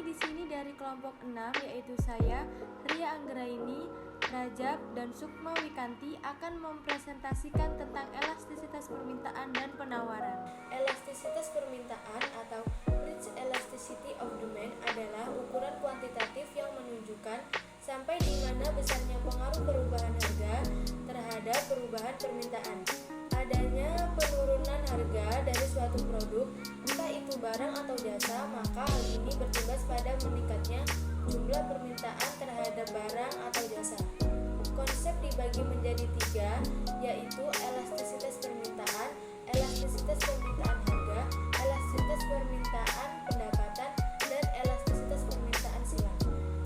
di sini dari kelompok 6, yaitu saya, Ria Anggraini, Rajab, dan Sukma Wikanti akan mempresentasikan tentang elastisitas permintaan dan penawaran. Elastisitas permintaan atau Rich Elasticity of Demand adalah ukuran kuantitatif yang menunjukkan sampai di mana besarnya pengaruh perubahan harga terhadap perubahan permintaan. Adanya penurunan harga dari suatu produk, entah itu barang atau jasa, maka hal ini bertugas pada meningkatnya jumlah permintaan terhadap barang atau jasa. Konsep dibagi menjadi 3, yaitu elastisitas permintaan, elastisitas permintaan harga, elastisitas permintaan pendapatan, dan elastisitas permintaan silang.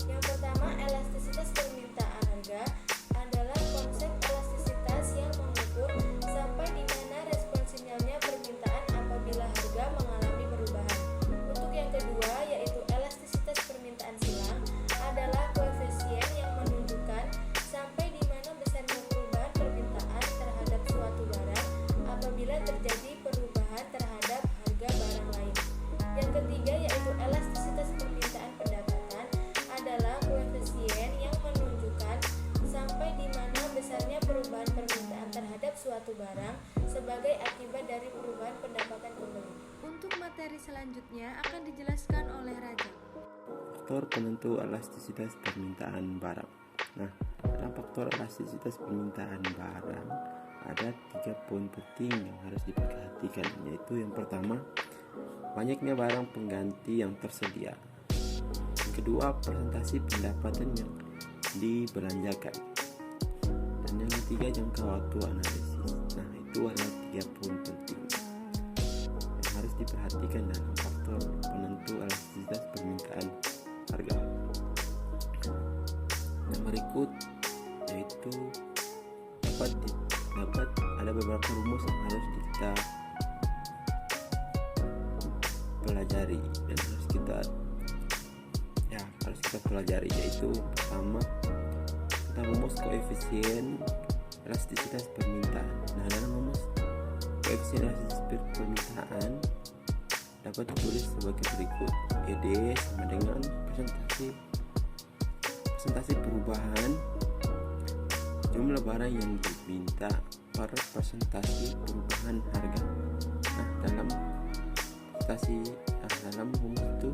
Yang pertama, elastisitas permintaan harga adalah konsep elastisitas yang mengukur sampai di mana respon sinyalnya permintaan apabila harga mengalami perubahan. Untuk yang kedua, yaitu elastisitas permintaan silang, adalah koefisien yang menunjukkan sampai di mana besarnya perubahan permintaan terhadap suatu barang apabila terjadi perubahan terhadap harga barang lain. Yang ketiga, yaitu elastisitas permintaan pendapatan, adalah koefisien yang menunjukkan sampai di mana besarnya perubahan permintaan terhadap suatu barang sebagai akibat dari perubahan pendapatan pembeli. Untuk materi selanjutnya akan dijelaskan oleh Raja. Faktor penentu elastisitas permintaan barang. Nah, dalam faktor elastisitas permintaan barang ada 3 poin penting yang harus diperhatikan, yaitu yang pertama, banyaknya barang pengganti yang tersedia. Yang kedua, presentasi pendapatan yang dibelanjakan. Dan yang ketiga, jangka waktu analisis. Nah, itu adalah 3 poin penting yang harus diperhatikan dalam faktor penentu elastisitas permintaan harga. Yang berikut yaitu dapat ada beberapa rumus yang harus kita pelajari dan harus kita pelajari, yaitu yang pertama tentang rumus koefisien elastisitas permintaan. Nah, dalam rumus koefisien elastisitas permintaan dapat ditulis sebagai berikut: ED sama dengan presentasi perubahan jumlah barang yang diminta per presentasi perubahan harga. Nah, dalam rumus itu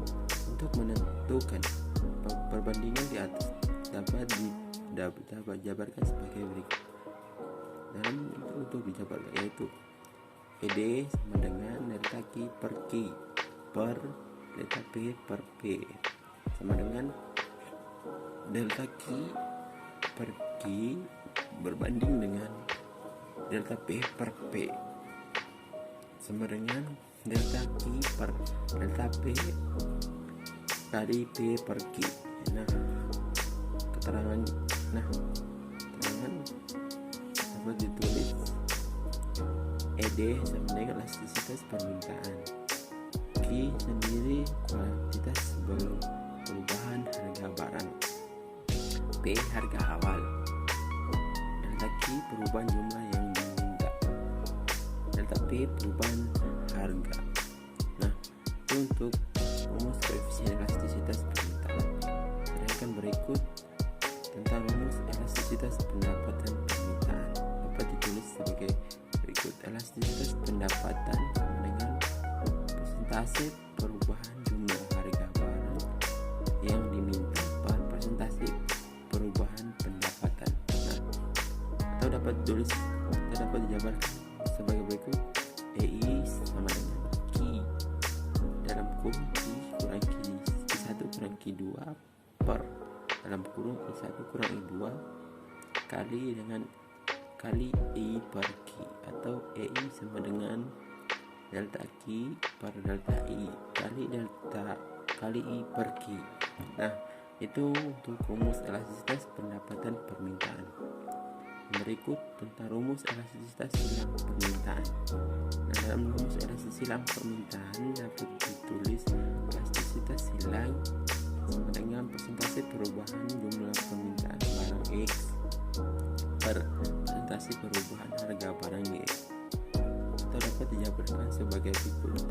untuk menentukan perbandingan di atas dapat dijabarkan sebagai berikut. Untuk dijabarkan yaitu ED sama dengan delta Q per Q per delta P per P sama dengan delta Q per Q berbanding dengan delta P per P sama dengan delta Q per delta P kali P per Q. Nah, keterangan dapat ditulis ED sama dengan elastisitas permintaan, Q sendiri kuantitas perubahan harga barang, P harga awal, delta Q perubahan jumlah yang diminta, delta P perubahan harga. Nah, itu untuk rumus koefisien elastisitas permintaan. Sedangkan berikut tentang rumus elastisitas pendapatan permintaan dapat ditulis sebagai berikut: elastisitas pendapatan sama dengan persentase perubahan jumlah harga barang yang diminta per persentase perubahan pendapatan. Nah, atau dapat dijabarkan sebagai berikut: EI sama dengan Q dalam kurung Q kurang Q1 kurang Q2 per dalam kurung I1 kurang I2 kali I per Q, atau EI sama dengan delta Q per delta I kali I per Q. Nah, itu untuk rumus elastisitas pendapatan permintaan. Berikut tentang rumus elastisitas silang permintaan. Nah, dalam rumus elastisitas silang permintaan dapat ditulis elastisitas silang sama dengan persentase perubahan jumlah permintaan barang X per persentase perubahan harga barang Y, atau dapat dijabarkan sebagai berikut: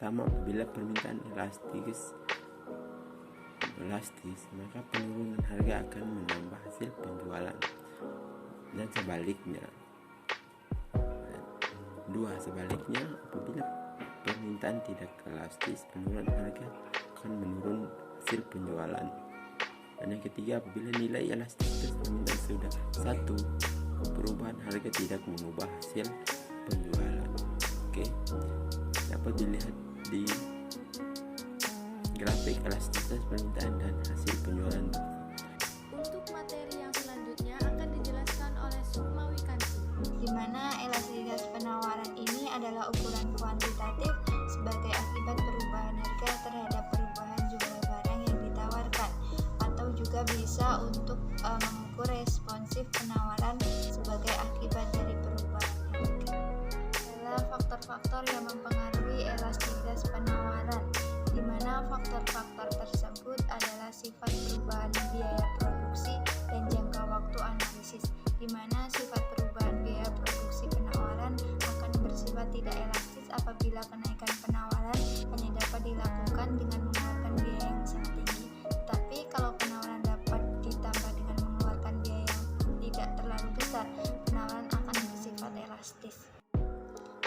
pertama, apabila permintaan elastis, maka penurunan harga akan menambah hasil penjualan, dan sebaliknya. Dua, sebaliknya, apabila permintaan tidak elastis, penurunan harga akan menurun hasil penjualan. Dan yang ketiga, apabila nilai elastisitas permintaan sudah 1, perubahan harga tidak mengubah hasil penjualan. Oke, dapat dilihat di grafik elastisitas permintaan dan hasil penjualan. Untuk materi yang selanjutnya akan dijelaskan oleh Sukma Wikanti, di mana elastisitas penawaran ini adalah ukuran kuantitatif sebagai akibat perubahan harga terhadap perubahan jumlah barang yang ditawarkan, atau juga bisa untuk mengukur responsif penawaran sebagai akibat dari perubahan harga. Adalah faktor-faktor yang mempengaruhi elastisitas penawaran, di mana faktor-faktor tersebut adalah sifat perubahan biaya produksi dan jangka waktu analisis, di mana sifat perubahan biaya produksi penawaran akan bersifat tidak elastis apabila kenaikan penawaran hanya dapat dilakukan dengan mengeluarkan biaya yang sangat tinggi. Tapi kalau penawaran dapat ditambah dengan mengeluarkan biaya yang tidak terlalu besar, penawaran akan bersifat elastis.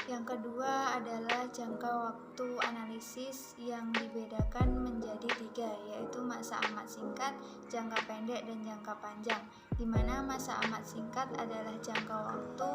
Yang kedua adalah jangka waktu analisis yang dibedakan menjadi 3, yaitu masa amat singkat, jangka pendek, dan jangka panjang, di mana masa amat singkat adalah jangka waktu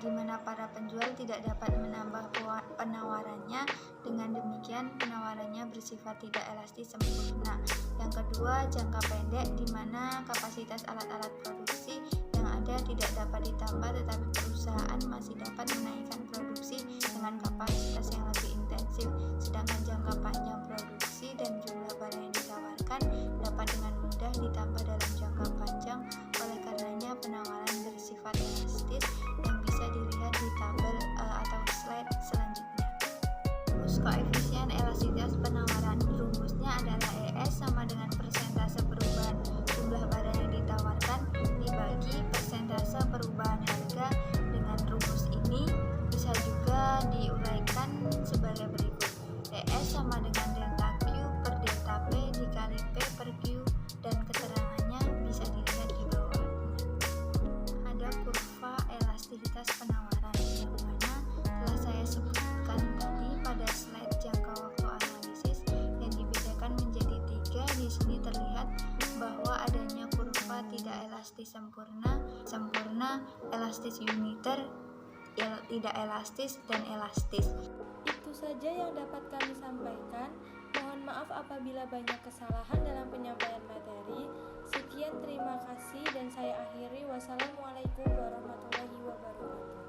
di mana para penjual tidak dapat menambah penawarannya, dengan demikian penawarannya bersifat tidak elastis sempurna. Yang kedua, jangka pendek, di mana kapasitas alat-alat produksi yang ada tidak dapat ditambah, tetapi perusahaan masih dapat menaikkan produksi dengan kapasitas yang lebih intensif. Sedangkan jangka panjang, produksi dan jumlah barang yang ditawarkan dapat dengan mudah ditambah dalam jangka panjang. Oleh karenanya penawaran bersifat elastis yang bisa dilihat di tabel atau slide selanjutnya. Rumus koefisien elastisitas penawaran, rumusnya adalah ES sama dengan persentase perubahan jumlah barang yang ditawarkan dibagi persentase perubahan harga. Dengan rumus ini bisa juga diuraikan sebagai berikut: ES sama dengan delta Q per delta P dikali P per Q, dan keterangannya bisa dilihat di bawahnya. Ada kurva elastisitas penawaran yang mana telah saya sebutkan tadi pada slide jangka waktu analisis yang dibedakan menjadi 3. Di sini terlihat bahwa adanya kurva tidak elastis sempurna, elastis uniter, tidak elastis, dan elastis. Itu saja yang dapat kami sampaikan. Mohon maaf apabila banyak kesalahan dalam penyampaian materi. Sekian, terima kasih, dan saya akhiri. Wassalamualaikum warahmatullahi wabarakatuh.